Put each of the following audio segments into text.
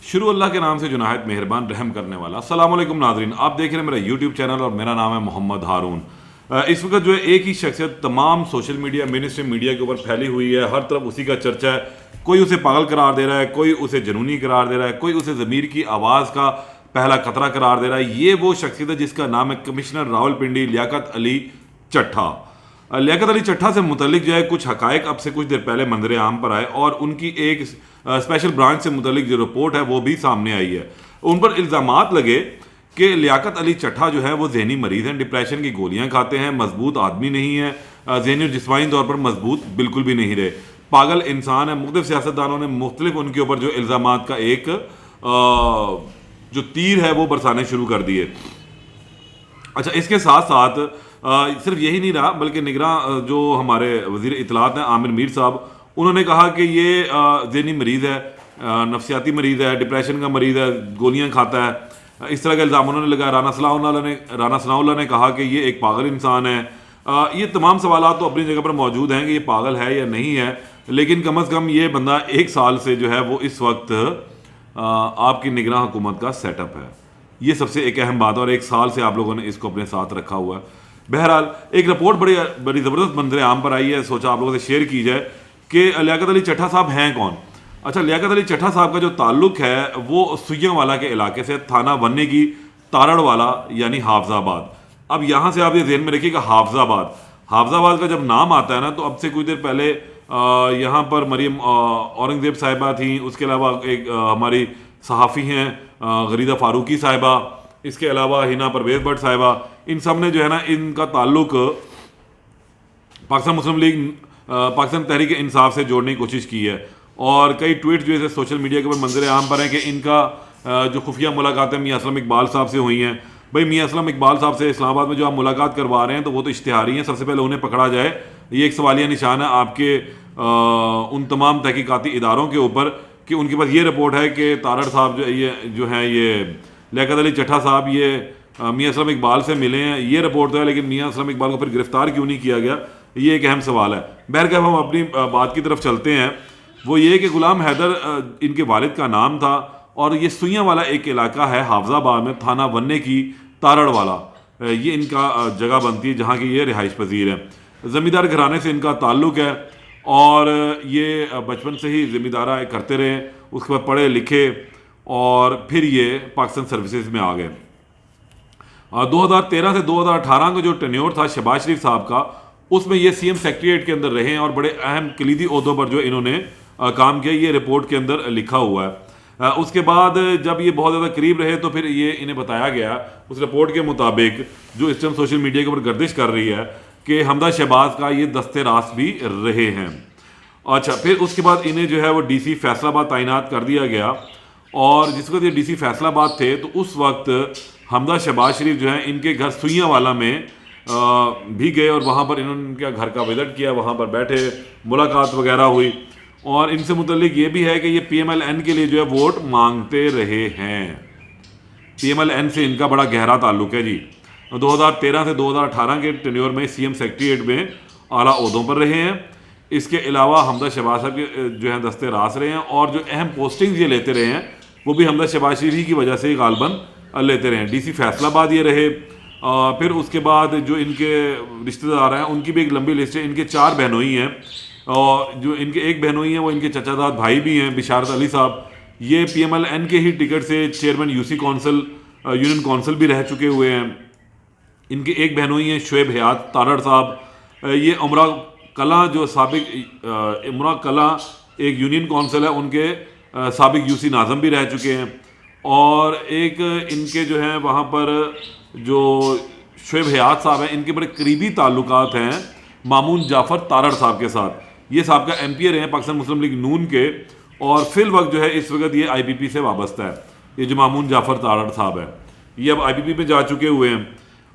شروع اللہ کے نام سے جو نہایت مہربان رحم کرنے والا۔ السلام علیکم ناظرین، آپ دیکھ رہے ہیں میرا یوٹیوب چینل اور میرا نام ہے محمد ہارون۔ اس وقت جو ہے ایک ہی شخصیت تمام سوشل میڈیا مین اسٹریم میڈیا کے اوپر پھیلی ہوئی ہے، ہر طرف اسی کا چرچا ہے۔ کوئی اسے پاگل قرار دے رہا ہے، کوئی اسے جنونی قرار دے رہا ہے، کوئی اسے ضمیر کی آواز کا پہلا قطرہ قرار دے رہا ہے۔ یہ وہ شخصیت ہے جس کا نام ہے کمشنر راولپنڈی لیاقت علی چٹھا۔ لیاقت علی چٹھا سے متعلق جو ہے کچھ حقائق اب سے کچھ دیر پہلے منظر عام پر آئے اور ان کی ایک اسپیشل برانچ سے متعلق جو رپورٹ ہے وہ بھی سامنے آئی ہے۔ ان پر الزامات لگے کہ لیاقت علی چٹھا جو ہے وہ ذہنی مریض ہیں، ڈپریشن کی گولیاں کھاتے ہیں، مضبوط آدمی نہیں ہے، ذہنی اور جسمانی طور پر مضبوط بالکل بھی نہیں رہے، پاگل انسان ہے۔ مختلف سیاستدانوں نے مختلف ان کے اوپر جو الزامات کا ایک جو تیر ہے وہ برسانے شروع کر دیے۔ اچھا، اس کے ساتھ ساتھ صرف یہی نہیں رہا بلکہ نگراں جو ہمارے وزیر اطلاعات ہیں عامر میر صاحب، انہوں نے کہا کہ یہ ذہنی مریض ہے، نفسیاتی مریض ہے، ڈپریشن کا مریض ہے، گولیاں کھاتا ہے۔ اس طرح کا الزام انہوں نے لگایا۔ رانا ثناء اللہ نے کہا کہ یہ ایک پاگل انسان ہے۔ یہ تمام سوالات تو اپنی جگہ پر موجود ہیں کہ یہ پاگل ہے یا نہیں ہے، لیکن کم از کم یہ بندہ 1 سال سے جو ہے وہ اس وقت آپ کی نگراں حکومت کا سیٹ اپ ہے۔ یہ سب سے ایک اہم بات ہے اور 1 سال سے آپ لوگوں نے اس کو اپنے ساتھ رکھا ہوا ہے۔ بہرحال ایک رپورٹ بڑی زبردست منظر عام پر آئی ہے، سوچا آپ لوگوں سے شیئر کی جائے کہ لیاقت علی چٹھا صاحب ہیں کون۔ اچھا، لیاقت علی چٹھا صاحب کا جو تعلق ہے وہ سوئیاں والا کے علاقے سے، تھانہ ونی کی تارڑ والا یعنی حافظ آباد۔ اب یہاں سے آپ یہ ذہن میں رکھیے کہ حافظ آباد کا جب نام آتا ہے نا تو اب سے کچھ دیر پہلے یہاں پر مریم اورنگزیب صاحبہ تھیں، اس کے علاوہ ایک ہماری صحافی ہیں غریدہ فاروقی صاحبہ، اس کے علاوہ ہنا پرویز بٹ صاحبہ، ان سب نے جو ہے نا ان کا تعلق پاکستان مسلم لیگ پاکستان تحریک انصاف سے جوڑنے کی کوشش کی ہے، اور کئی ٹویٹ جو ہے سوشل میڈیا کے اوپر منظر عام پر ہیں کہ ان کا جو خفیہ ملاقاتیں میاں اسلم اقبال صاحب سے ہوئی ہیں۔ بھائی میاں اسلم اقبال صاحب سے اسلام آباد میں جو آپ ملاقات کروا رہے ہیں تو وہ تو اشتہاری ہیں، سب سے پہلے انہیں پکڑا جائے۔ یہ ایک سوالیہ نشان ہے آپ کے ان تمام تحقیقاتی اداروں کے اوپر کہ ان کے پاس یہ رپورٹ ہے کہ تارڑ صاحب جو ہیں یہ لیاقت علی چٹھا صاحب یہ میاں اسلم اقبال سے ملے ہیں۔ یہ رپورٹ تو ہے، لیکن میاں اسلم اقبال کو پھر گرفتار کیوں نہیں کیا گیا، یہ ایک اہم سوال ہے۔ بہرکیف ہم اپنی بات کی طرف چلتے ہیں۔ وہ یہ کہ غلام حیدر ان کے والد کا نام تھا اور یہ سوئیاں والا ایک علاقہ ہے حافظ آباد میں، تھانہ ونی کی تارڑ والا، یہ ان کا جگہ بنتی ہے جہاں کی یہ رہائش پذیر ہے۔ زمیندار گھرانے سے ان کا تعلق ہے اور یہ بچپن سے ہی زمیندارہ کرتے رہے، اس کے بعد پڑھے لکھے اور پھر یہ پاکستان سروسز میں آ گئے۔ 2013 سے 2018 کا جو ٹینیور تھا شہباز شریف صاحب کا، اس میں یہ سی ایم سیکریٹریٹ کے اندر رہے ہیں اور بڑے اہم کلیدی عہدوں پر جو انہوں نے کام کیا، یہ رپورٹ کے اندر لکھا ہوا ہے۔ اس کے بعد جب یہ بہت زیادہ قریب رہے تو پھر یہ انہیں بتایا گیا اس رپورٹ کے مطابق جو اس ٹائم سوشل میڈیا کے اوپر گردش کر رہی ہے کہ حمدہ شہباز کا یہ دستے راست بھی رہے ہیں۔ اچھا، پھر اس کے بعد انہیں جو ہے وہ ڈی سی فیصل آباد تعینات کر دیا گیا، اور جس وقت یہ ڈی سی فیصل آباد تھے تو اس وقت حمدہ شہباز شریف جو ہیں ان کے گھر سوئیاں والا میں بھی گئے اور وہاں پر انہوں نے ان کے گھر کا وزٹ کیا، وہاں پر بیٹھے، ملاقات وغیرہ ہوئی، اور ان سے متعلق یہ بھی ہے کہ یہ پی ایم ایل این کے لیے جو ہے ووٹ مانگتے رہے ہیں۔ پی ایم ایل این سے ان کا بڑا گہرا تعلق ہے جی۔ 2013 سے 2018 کے ٹینیور میں سی ایم سیکریٹریٹ میں اعلیٰ عہدوں پر رہے ہیں۔ اس کے علاوہ حمدہ شہباز صاحب کے جو ہیں دستے راست رہے ہیں، اور جو اہم پوسٹنگز یہ لیتے رہے ہیں وہ بھی حمدہ شہباز شریف کی وجہ سے ہی غالباً لیتے رہے ہیں۔ ڈی سی فیصل آباد یہ رہے، پھر اس کے بعد جو ان کے رشتہ دار ہیں ان کی بھی ایک لمبی لسٹ ہے۔ ان کے 4 بہنوئی ہیں، اور جو ان کے ایک بہنوئی ہیں وہ ان کے چچا زاد بھائی بھی ہیں، بشارت علی صاحب، یہ پی ایم ایل این کے ہی ٹکٹ سے chairman U C council union council بھی رہ چکے ہوئے ہیں۔ ان کے ایک بہنوئی ہیں شعیب حیات تارڑ صاحب، یہ امرا کلاں جو سابق امرا کلاں ایک یونین کونسل ہے، ان کے سابق یو سی ناظم بھی رہ چکے ہیں، اور ایک ان کے جو ہیں وہاں پر جو شعیب حیات صاحب ہیں ان کے بڑے قریبی تعلقات ہیں مامون جعفر تارڑ صاحب کے ساتھ۔ یہ صاحب کا ایم پی اے رہے ہیں پاکستان مسلم لیگ نون کے، اور فی الوقت جو ہے اس وقت یہ آئی پی پی سے وابستہ ہے۔ یہ جو مامون جعفر تارڑ صاحب ہے یہ اب آئی پی پی میں جا چکے ہوئے ہیں۔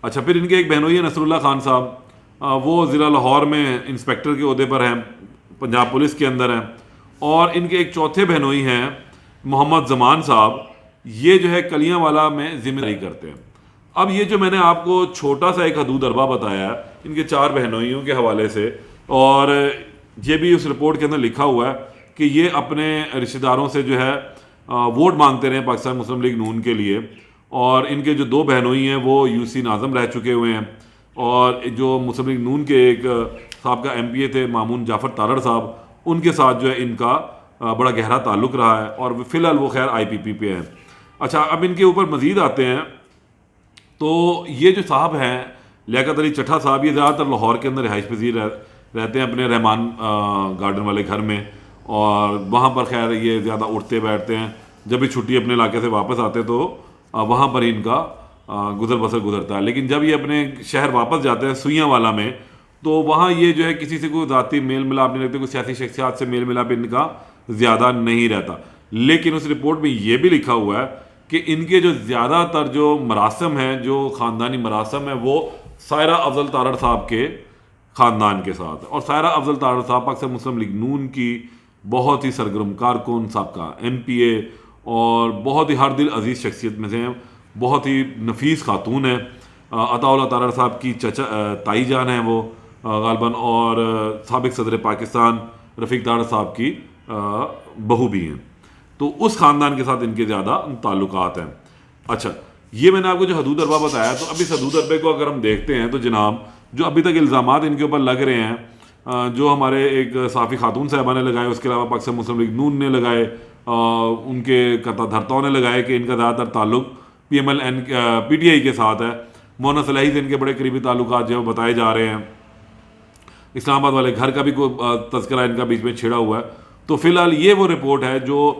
اچھا، پھر ان کے ایک بہنوئی ہے نصر اللہ خان صاحب، وہ ضلع لاہور میں انسپیکٹر کے عہدے پر ہیں، پنجاب پولیس کے اندر ہیں، اور ان کے ایک چوتھے بہنوئی ہیں محمد زمان صاحب، یہ جو ہے کلیاں والا میں ذمہ داری کرتے ہیں۔ اب یہ جو میں نے آپ کو چھوٹا سا ایک حدود اربا بتایا ہے ان کے 4 بہنوئیوں کے حوالے سے، اور یہ بھی اس رپورٹ کے اندر لکھا ہوا ہے کہ یہ اپنے رشتہ داروں سے جو ہے ووٹ مانگتے رہے پاکستان مسلم لیگ نون کے لیے، اور ان کے جو 2 بہنوئی ہیں وہ UC ناظم رہ چکے ہوئے ہیں، اور جو مسلم لیگ نون کے ایک سابقہ MPA تھے مامون جعفر تارڑ صاحب، ان کے ساتھ جو ہے ان کا بڑا گہرا تعلق رہا ہے، اور فی الحال وہ خیر IPP پہ ہیں۔ اچھا، اب ان کے اوپر مزید آتے ہیں تو یہ جو صاحب ہیں لیاقت علی چٹھا صاحب، یہ زیادہ تر لاہور کے اندر رہائش پذیر رہتے ہیں اپنے رحمان گارڈن والے گھر میں، اور وہاں پر خیر یہ زیادہ اٹھتے بیٹھتے ہیں، جب بھی چھٹی اپنے علاقے سے واپس آتے تو وہاں پر ان کا گزر بسر گزرتا ہے۔ لیکن جب یہ اپنے شہر واپس جاتے ہیں سوئیاں والا میں، تو وہاں یہ جو ہے کسی سے کوئی ذاتی میل ملاپ نہیں رکھتے، کوئی سیاسی شخصیات سے میل ملاپ ان کا زیادہ نہیں رہتا۔ لیکن اس رپورٹ میں یہ بھی لکھا ہوا ہے کہ ان کے جو زیادہ تر جو مراسم ہیں، جو خاندانی مراسم ہیں، وہ سائرہ افضل تارڑ صاحب کے خاندان کے ساتھ، اور سائرہ افضل تارڑ صاحب پاکستان مسلم لیگ نون کی بہت ہی سرگرم کارکن، سابقہ MPA اور بہت ہی ہر دل عزیز شخصیت میں سے ہیں، بہت ہی نفیس خاتون ہیں۔ عطا اللہ تارڑ صاحب کی تائی جان ہیں وہ غالباً، اور سابق صدر پاکستان رفیق تارڑ صاحب کی بہو بھی ہیں، تو اس خاندان کے ساتھ ان کے زیادہ تعلقات ہیں۔ اچھا، یہ میں نے آپ کو جو حدود اربہ بتایا، تو ابھی اس حدود اربے کو اگر ہم دیکھتے ہیں تو جناب جو ابھی تک الزامات ان کے اوپر لگ رہے ہیں، جو ہمارے ایک صحافی خاتون صاحبہ نے لگائے، اس کے علاوہ پاکستان مسلم لیگ نون نے لگائے، ان کے قطع دھرتاؤں نے لگائے کہ ان کا زیادہ تر تعلق PTI کے ساتھ ہے، مونا صلاحی سے ان کے بڑے قریبی تعلقات جو ہے وہ بتائے جا رہے ہیں، اسلام آباد والے گھر کا بھی کوئی تذکرہ ان کا بیچ میں چھڑا ہوا ہے۔ تو فی الحال یہ وہ رپورٹ ہے جو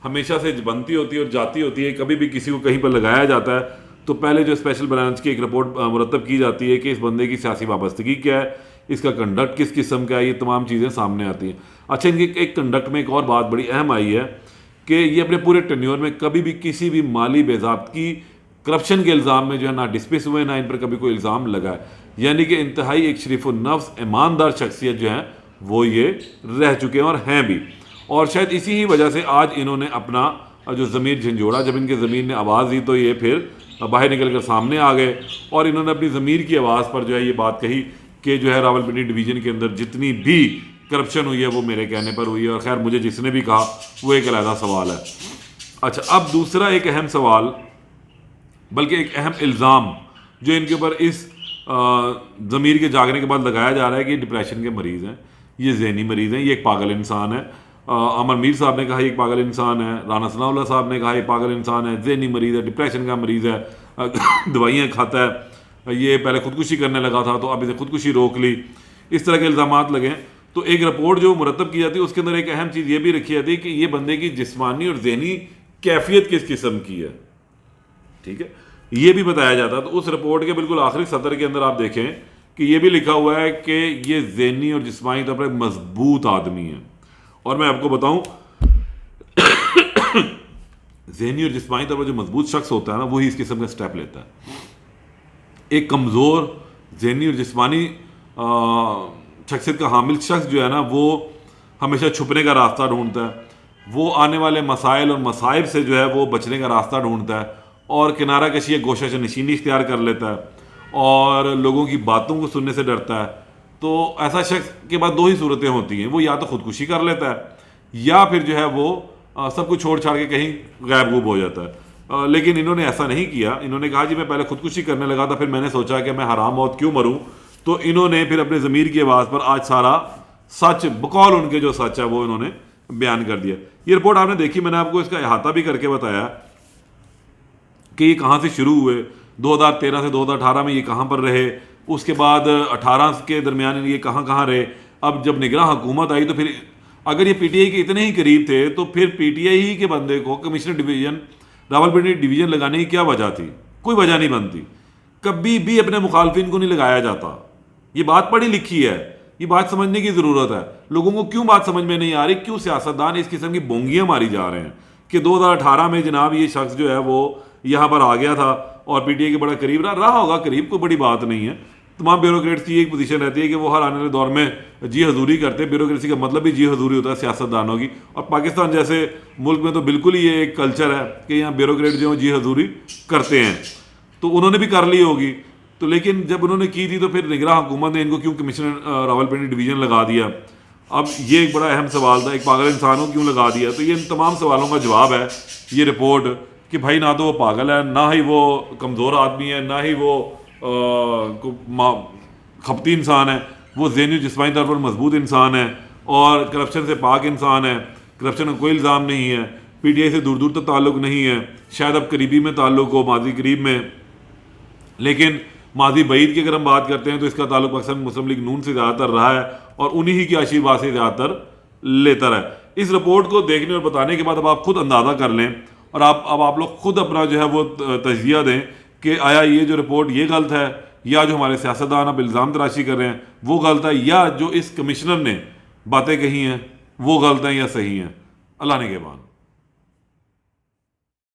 ہمیشہ سے بنتی ہوتی ہے اور جاتی ہوتی ہے، کبھی بھی کسی کو کہیں پر لگایا جاتا ہے تو پہلے جو اسپیشل برانچ کی ایک رپورٹ مرتب کی جاتی ہے کہ اس بندے کی سیاسی وابستگی کیا ہے، اس کا کنڈکٹ کس قسم کا ہے، یہ تمام چیزیں سامنے آتی ہیں۔ اچھا، ان کے ایک کنڈکٹ میں ایک اور بات بڑی اہم آئی ہے کہ یہ اپنے پورے ٹینیور میں کبھی بھی کسی بھی مالی بے ضابطگی کرپشن کے الزام میں جو ہے نہ ڈسمس ہوئے، نہ ان پر کبھی کوئی الزام لگا ہے، یعنی کہ انتہائی ایک شریف النفس ایماندار شخصیت جو ہیں وہ یہ رہ چکے ہیں اور ہیں بھی، اور شاید اسی ہی وجہ سے آج انہوں نے اپنا جو ضمیر جھنجھوڑا، جب ان کے ضمیر نے آواز دی تو یہ پھر باہر نکل کر سامنے آ گئے، اور انہوں نے اپنی ضمیر کی آواز پر جو ہے یہ بات کہی کہ جو ہے راولپنڈی ڈویژن کے اندر جتنی بھی کرپشن ہوئی ہے وہ میرے کہنے پر ہوئی ہے، اور خیر مجھے جس نے بھی کہا وہ ایک علیحدہ سوال ہے۔ اچھا، اب دوسرا ایک اہم سوال، بلکہ ایک اہم الزام جو ان کے اوپر اس ضمیر کے جاگنے کے بعد لگایا جا رہا ہے کہ یہ ڈپریشن کے مریض ہیں، یہ ذہنی مریض ہیں، یہ ایک پاگل انسان ہے۔ عمر میر صاحب نے کہا یہ ایک پاگل انسان ہے، رانا ثناء اللہ صاحب نے کہا یہ پاگل انسان ہے، ذہنی مریض ہے، ڈپریشن کا مریض ہے، دوائیاں کھاتا ہے، یہ پہلے خودکشی کرنے لگا تھا تو اب اسے خودکشی روک لی، اس طرح کے الزامات لگے۔ تو ایک رپورٹ جو مرتب کی جاتی ہے اس کے اندر ایک اہم چیز یہ بھی رکھی جاتی ہے کہ یہ بندے کی جسمانی اور ذہنی کیفیت کس قسم کی ہے، ٹھیک ہے، یہ بھی بتایا جاتا ہے۔ تو اس رپورٹ کے بالکل آخری سطر کے اندر آپ دیکھیں کہ یہ بھی لکھا ہوا ہے کہ یہ ذہنی اور جسمانی طور پر مضبوط آدمی ہے، اور میں آپ کو بتاؤں ذہنی اور جسمانی طور پر جو مضبوط شخص ہوتا ہے نا وہی اس قسم کا سٹیپ لیتا ہے۔ ایک کمزور ذہنی اور جسمانی شخصیت کا حامل شخص جو ہے نا وہ ہمیشہ چھپنے کا راستہ ڈھونڈتا ہے، وہ آنے والے مسائل اور مصائب سے جو ہے وہ بچنے کا راستہ ڈھونڈتا ہے، اور کنارہ کشی گوشہ نشینی اختیار کر لیتا ہے، اور لوگوں کی باتوں کو سننے سے ڈرتا ہے۔ تو ایسا شخص کے بعد 2 ہی صورتیں ہوتی ہیں، وہ یا تو خودکشی کر لیتا ہے یا پھر جو ہے وہ سب کچھ چھوڑ چھاڑ کے کہیں غائب غوب ہو جاتا ہے۔ لیکن انہوں نے ایسا نہیں کیا، انہوں نے کہا جی میں پہلے خودکشی کرنے لگا تھا، پھر میں نے سوچا کہ میں حرام موت کیوں مروں، تو انہوں نے پھر اپنے ضمیر کی آواز پر آج سارا سچ بقول ان کے جو سچ ہے وہ انہوں نے بیان کر دیا۔ یہ رپورٹ آپ نے دیکھی، میں نے آپ کو اس کا احاطہ بھی کر کے بتایا کہ یہ کہاں سے شروع ہوئے، 2013 سے 2018 میں یہ کہاں پر رہے، اس کے بعد 18 کے درمیان یہ کہاں کہاں رہے، اب جب نگراں حکومت آئی تو پھر اگر یہ PTI کے اتنے ہی قریب تھے تو پھر PTI ہی کے بندے کو کمشنر ڈویژن راولپنڈی ڈویژن لگانے کی کیا وجہ تھی؟ کوئی وجہ نہیں بنتی، کبھی بھی اپنے مخالفین کو نہیں لگایا جاتا۔ یہ بات پڑھی لکھی ہے، یہ بات سمجھنے کی ضرورت ہے۔ لوگوں کو کیوں بات سمجھ میں نہیں آ رہی، کیوں سیاستدان اس قسم کی بونگیاں ماری جا رہے ہیں کہ 2018 میں جناب یہ شخص جو ہے وہ یہاں پر آ گیا تھا اور PTI کے بڑا قریب رہا ہوگا، قریب کوئی بڑی بات نہیں ہے۔ تمام بیوروکریٹس کی ایک پوزیشن رہتی ہے کہ وہ ہر آنے والے دور میں جی حضوری کرتے ہیں، بیوروکریسی کا مطلب بھی جی حضوری ہوتا ہے سیاستدانوں کی، اور پاکستان جیسے ملک میں تو بالکل ہی یہ ایک کلچر ہے کہ یہاں بیوروکریٹ جو ہیں جی حضوری کرتے ہیں، تو انہوں نے بھی کر لی ہوگی۔ تو لیکن جب انہوں نے کی تھی تو پھر نگراں حکومت نے ان کو کیوں کمشنر راولپنڈی ڈویژن لگا دیا، اب یہ ایک بڑا اہم سوال تھا، ایک پاگل انسان کو کیوں لگا دیا؟ تو یہ ان تمام سوالوں کا جواب ہے یہ رپورٹ کہ بھائی نہ تو وہ پاگل ہے، نہ ہی وہ کمزور آدمی ہے، نہ ہی وہ خپتی انسان ہے، وہ ذہنی جسمانی طور پر مضبوط انسان ہے اور کرپشن سے پاک انسان ہے، کرپشن کا کوئی الزام نہیں ہے، پی ٹی آئی سے دور دور تک تعلق نہیں ہے، شاید اب قریبی میں تعلق ہو، ماضی قریب میں، لیکن ماضی بعید کی اگر ہم بات کرتے ہیں تو اس کا تعلق پاکستان مسلم لیگ نون سے زیادہ تر رہا ہے اور انہی ہی کی آشیرواد سے زیادہ تر لیتا رہا ہے۔ اس رپورٹ کو دیکھنے اور بتانے کے بعد اب آپ خود اندازہ کر لیں اور اب آپ لوگ خود اپنا جو ہے وہ تجزیہ دیں کہ آیا یہ جو رپورٹ یہ غلط ہے، یا جو ہمارے سیاستدان اب الزام تراشی کر رہے ہیں وہ غلط ہے، یا جو اس کمشنر نے باتیں کہی ہیں وہ غلط ہیں یا صحیح ہیں۔ اللہ نگہبان۔